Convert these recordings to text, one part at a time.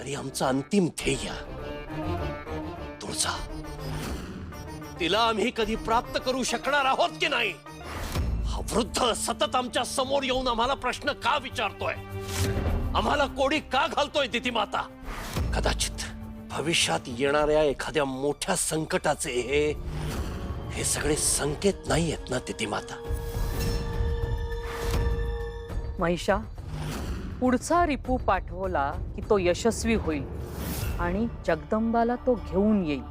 तरी आमचं अंतिम ध्येय तुळजा, तिला आम्ही कधी प्राप्त करू शकणार आहोत की नाही? हा वृद्ध सतत आमच्या समोर येऊन आम्हाला प्रश्न का विचारतोय, आम्हाला कोडी का घालतोय तिथी माता? कदाचित भविष्यात येणाऱ्या एखाद्या मोठ्या संकटाचे हे सगळे संकेत नाही आहेत ना तिथी माता? महिषा, पुढचा रिपू पाठवला की तो यशस्वी होईल आणि जगदंबाला तो घेऊन येईल,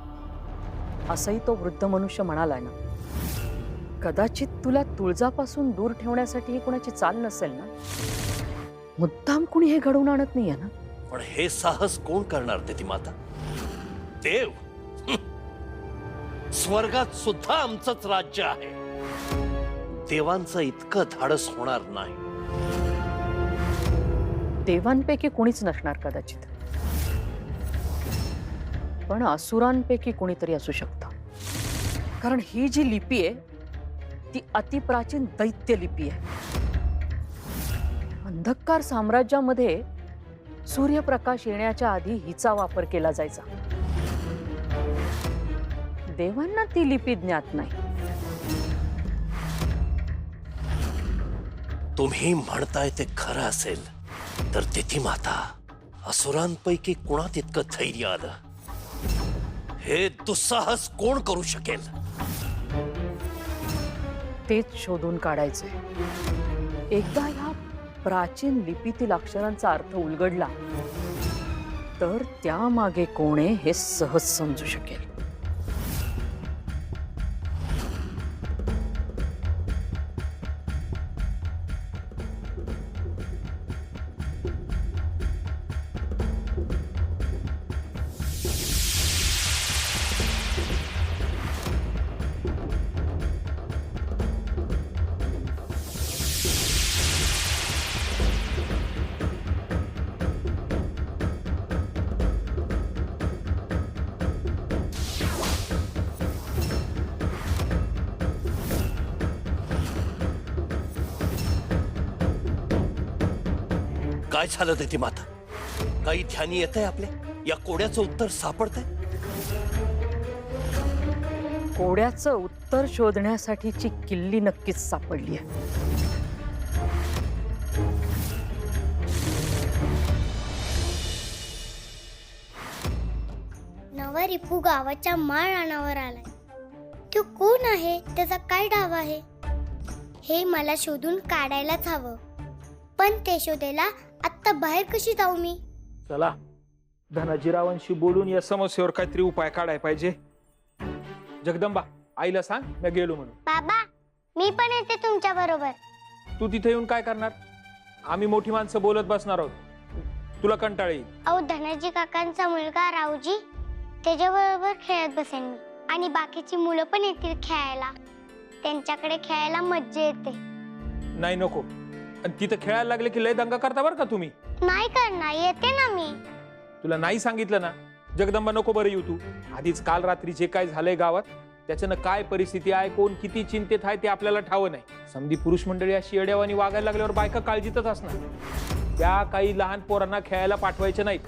असंही तो वृद्ध मनुष्य म्हणाला ना. कदाचित तुला तुळजापासून दूर ठेवण्यासाठी ही कोणाची चाल नसेल ना. मुद्दाम कुणी हे घडवून आणत नाहीये ना. पण हे साहस कोण करणार तिथी माता? देव? स्वर्गात सुद्धा आमचंच राज्य आहे. देवांचं इतकं धाडस होणार नाही. देवांपैकी कोणीच नसणार कदाचित, पण असुरांपैकी कोणीतरी असू शकतं. कारण ही जी लिपी आहे ती अतिप्राचीन दैत्य लिपी आहे. अंधकार साम्राज्यामध्ये सूर्यप्रकाश येण्याच्या आधी हिचा वापर केला जायचा. देवांना ती लिपी ज्ञात नाही. तुम्ही म्हणताय ते खरं असेल तर तिथी माता, असुरांपैकी कुणात इतकं धैर्य आलं? हे दुस्साहस कोण करू शकेल? तेच शोधून काढायचंय. एकदा ह्या प्राचीन लिपीतील अक्षरांचा अर्थ उलगडला तर त्यामागे कोण आहे हे सहज समजू शकेल. काय झालं तिथी माता? काही ध्यानी येतंय आपल्या? या कोड्याचं उत्तर सापडतंय? कोड्याचं उत्तर शोधण्यासाठीची किल्ली नक्कीच सापडली आहे. नवा रिपू गावाच्या माळ रानावर आलाय. तो कोण आहे, त्याचा काय डाव आहे, हे मला शोधून काढायलाच हवं. पण ते शोधायला आता बाहेर कशी जाऊ मी? चला, धनाजीरावांशी बोलून या समस्येवर काहीतरी उपाय काढायला पाहिजे. जगदंबा, आईला सांग मी गेलो म्हणून. बाबा, मी पण येते तुमच्या बरोबर. तू तिथे येऊन काय करणार? आम्ही मोठी माणसं बोलत बसणार आहोत, तुला कंटाळ येईल. अहो, धनाजी काकांचा मुलगा रावजी, त्याच्याबरोबर खेळत बसेन मी. आणि बाकीची मुलं पण येतील खेळायला. त्यांच्याकडे खेळायला मज्जा येते. नाही, नको. आणि तिथं खेळायला लागले की लय दंगा करता बरं का तुम्ही. नाही करणार, येते ना मी. तुला नाही सांगितलं ना जगदंबा, नको बरं येऊ तू. आधीच काल रात्री जे काय झालंय गावात, त्याच्यानं काय परिस्थिती आहे, कोण किती चिंतेत आहे ते आपल्याला ठाव नाही. समधी पुरुष मंडळी अशी येड्यावानी वागायला लागल्यावर बायका काळजीतच असणार. त्या काही लहान पोरांना खेळायला पाठवायचे नाहीत.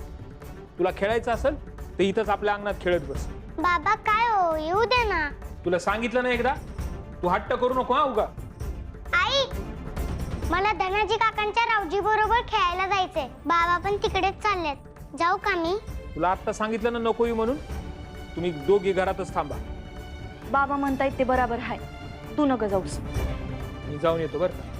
तुला खेळायचं असेल तर इथंच आपल्या अंगणात खेळत बस. बाबा, काय हो, येऊ दे ना. तुला सांगितलं ना एकदा, तू हट्ट करू नको हा उगा. आई, मला धनाजी काकांच्या रावजी बरोबर खेळायला जायचंय. बाबा पण तिकडेच चाललेत. जाऊ का मी? तुला आता सांगितलं ना नको येऊ म्हणून. तुम्ही दोघे घरातच थांबा. बाबा म्हणतायत ते बरोबर आहे, तू नका जाऊस. मी जाऊन येतो बरं का.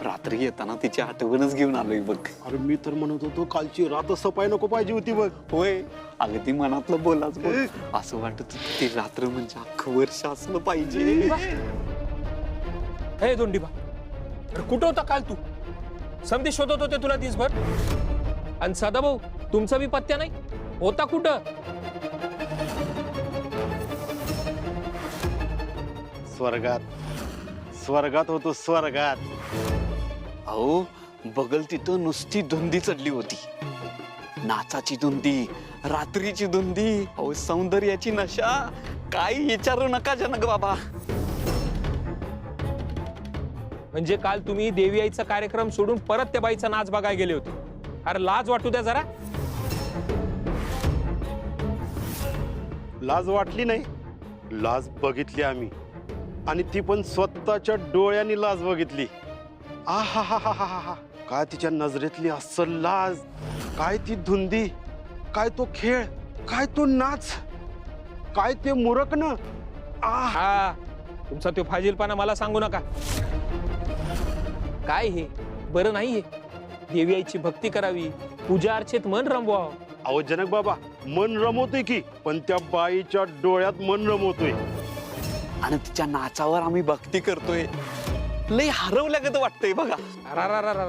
रात्री येताना तिची आठवणच घेऊन आलोय बघ. अरे मी तर म्हणत होतो कालची रात सफाई नको पाहिजे होती बघ. होय, अगदी मनातलं बोलाच बघ. असं वाटत होतं ती रात्र म्हणजे अख्खं वर्ष असलं पाहिजे. हे दोंडीबा, अरे कुठं होता काल तू? समधी शोधत होते तुला दिसभर. आणि सदाभाऊ तुमचा बी पत्त्या नाही, होता कुठं? स्वर्गात स्वर्गात होतो स्वर्गात. अहो बगल तिथं नुसती धुंदी चढली होती. नाचाची धुंदी, रात्रीची धुंदी, अहो सौंदर्याची नशा. काही विचारू नका जनक बाबा. म्हणजे काल तुम्ही देवी आईचा कार्यक्रम सोडून परत त्या बाईचा नाच बघायला गेले होते. अरे लाज वाटू द्या जरा. लाज वाटली नाही, लाज बघितली आम्ही, आणि ती पण स्वतःच्या डोळ्यांनी लाज बघितली. आहा हा हा हा हा, काय तिच्या नजरेतली अस्सल लाज, काय ती धुंदी, काय तो खेळ, काय तो नाच, काय ते मुरकणं. हा तुमचा तो फाजीलपणा मला सांगू नका. काय हे बरं नाहीये? देवी आईची भक्ती करावी, पूजा अर्चेत मन रमवावं. अहो जनक बाबा, मन रमवतोय की, पण त्या बाईच्या डोळ्यात मन रमवतोय. आणि तिच्या नाचावर आम्ही भक्ती करतोय. लय हरवल्यागत वाटतंय बघा. अरारारारा.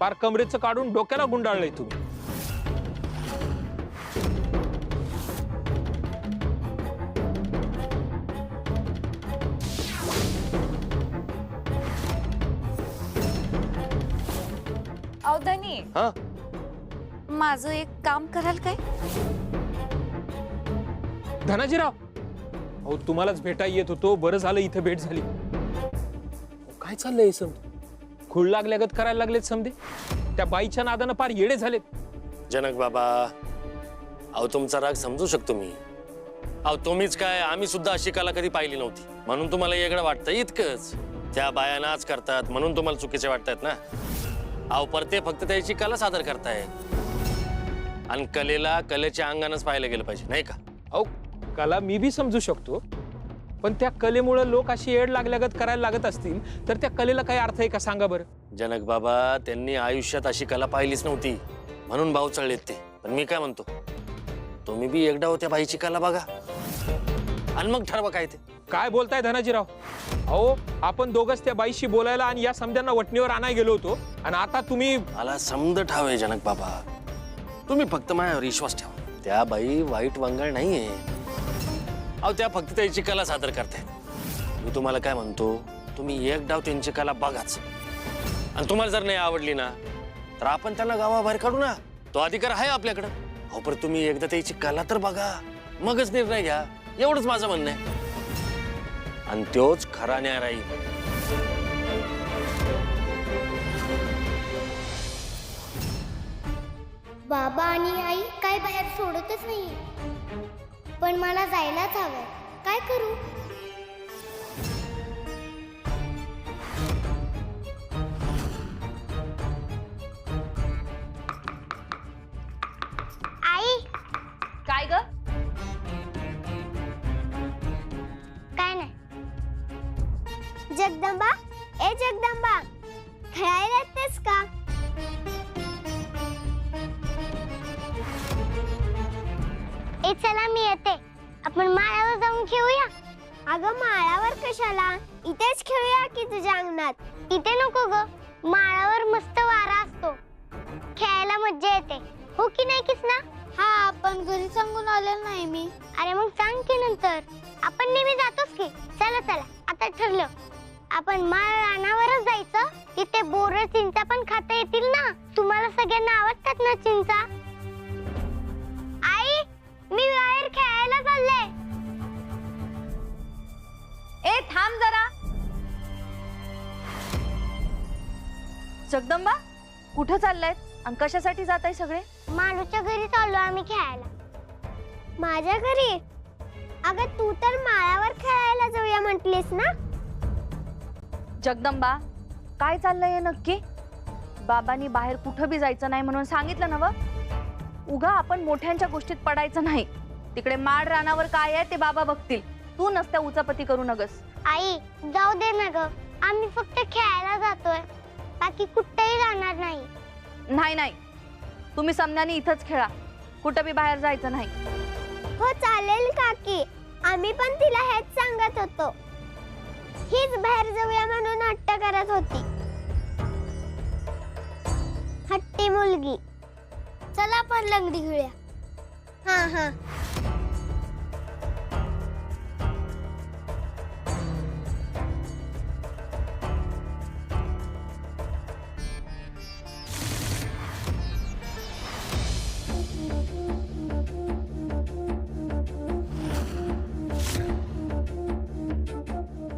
पार कमरेचं काढून डोक्याला गुंडाळलंय तुम्ही. अवधानी, हा माझं एक काम कराल काय? धनाजीराव, अहो तुम्हालाच भेटायला येत होतो, बरं झालं इथं भेट झाली. काय चाललंय समधी? खूळ लागल्यागत करायला लागलेत समधे. त्या बाईच्या नादानं पार येडे झालेत. जनक बाबा, अहो तुमचा राग समजू शकतो मी. अहो तुम्हीच काय, आम्ही सुद्धा अशी कला कधी पाहिली नव्हती, म्हणून तुम्हाला वेगळं वाटतं इतकंच. त्या बाया नाच करतात म्हणून तुम्हाला चुकीचे वाटतात ना. अहो परते फक्त त्याची कला सादर करतायत, आणि कलेला कलेच्या अंगानंच पाहायला गेलं पाहिजे, नाही का? अहो कला मी बी समजू शकतो, पण त्या कलेमुळे लोक अशी येड लागल्यागत करायला लागत असतील तर त्या कलेला काही अर्थ आहे का सांगा बरं? जनक बाबा, त्यांनी आयुष्यात अशी कला पाहिलीच नव्हती म्हणून भाव चढलेत ते. पण मी काय म्हणतो, तुम्ही बी एकदा त्या बाईची कला बघा आणि मग ठरवा काय ते. काय बोलताय धनाजीराव? अहो आपण दोघच त्या बाईशी बोलायला आणि या समध्यांना वटणीवर आणायला गेलो होतो, आणि आता तुम्ही. मला समज ठावे जनक बाबा, तुम्ही फक्त माझ्यावर विश्वास ठेवा. त्या बाई वाईट वंगाळ नाहीये. अहो त्या फक्त त्याची कला सादर करतायत. मी तुम्हाला काय म्हणतो, तुम्ही एक डाव त्यांची कला बघाच, आणि तुम्हाला जर नाही आवडली ना तर आपण त्यांना गावाबाहेर काढू ना. तो अधिकार आहे आपल्याकडं. अहो पण तुम्ही एकदा त्याची कला तर बघा, मगच निर्णय घ्या. एवढंच माझं म्हणणं आहे, आणि तोच खरा न्याय राहील. बाबा आणि आई काय बाहेर सोडतच नाही, पण मला जायलाच हवंय. काय करू? आई, काय ग? काय नाही. जगदंबा, ए जगदंबा, खेळायला येतेस का? ए चला मी येते, आपण माळावर जाऊन खेळूया. अगं माळावर कशाला, इथेच खेळूया की तुझ्या अंगणात. इथे नको ग, माळावर मस्त वारा असतो, खेळायला मज्जा येते. हो की नाही किसना? हा, पण घरी सांगून आलेलं नाही मी. अरे मग सांग की नंतर, आपण नेहमी जातोच की. चला चला, आता ठरलं, आपण माळ रानावरच जायचं. तिथे बोर चिंचा पण खाता येतील ना. तुम्हाला सगळ्यांना आवडतात ना चिंचा? आई, मी बाहेर खेळायला चालले. ए थांब जरा. जगदंबा, कुठं चाललायत आणि कशासाठी जाताय सगळे? मालूच्या घरी चाललो आम्ही खेळायला. माझ्या घरी? अगं तू तर माळावर खेळायला जाऊया म्हटलीस ना. जगदंबा, काय चाललंय हे नक्की? बाबांनी बाहेर कुठं बी जायचं नाही म्हणून सांगितलं ना. उगा आपण मोठ्यांच्या गोष्टीत पडायचं नाही. तिकडे माड रानावर काय आहे ते बाबा बघतील. तू नसत्या उचापती करू नगस. आई जाऊ दे ना ग, आम्ही फक्त खेळायला जातोय, बाकी कुठेही जाणार नाही. नाही नाही, तुम्ही समन्याने इथंच खेळा, कुठं बी बाहेर जायचं नाही. हो चालेल काकी, आम्ही पण तिला हेच सांगत होतो. हीच बाहेर जाऊया म्हणून हट्ट करत होती. हट्टी मुलगी. चला आपण लंगडी खेळूया. हा हा.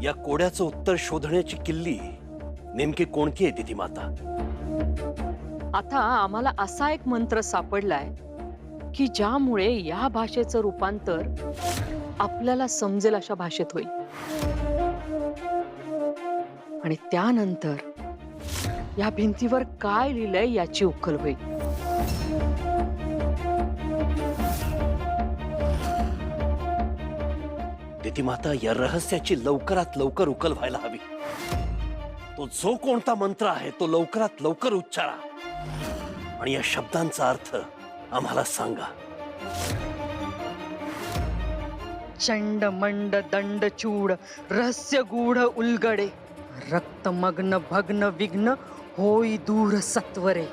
या कोड्याचं उत्तर शोधण्याची किल्ली नेमकी कोणती आहे ती माता? आता आम्हाला असा एक मंत्र सापडलाय की ज्यामुळे या भाषेचं रूपांतर आपल्याला समजेल अशा भाषेत होईल आणि त्यानंतर या भिंतीवर काय लिहिलंय याची उकल होईल. ती माता, या रहस्याची लवकरात लवकर उकल व्हायला हवी. तो जो कोणता मंत्र आहे तो लवकरात लवकर उच्चारा आणि या शब्दांचा अर्थ आम्हाला सांगा. चंड मंड दंड चूड रहस्य गूढ उलगडे रक्तमग्न भग्न विघ्न होई दूर सत्वरे.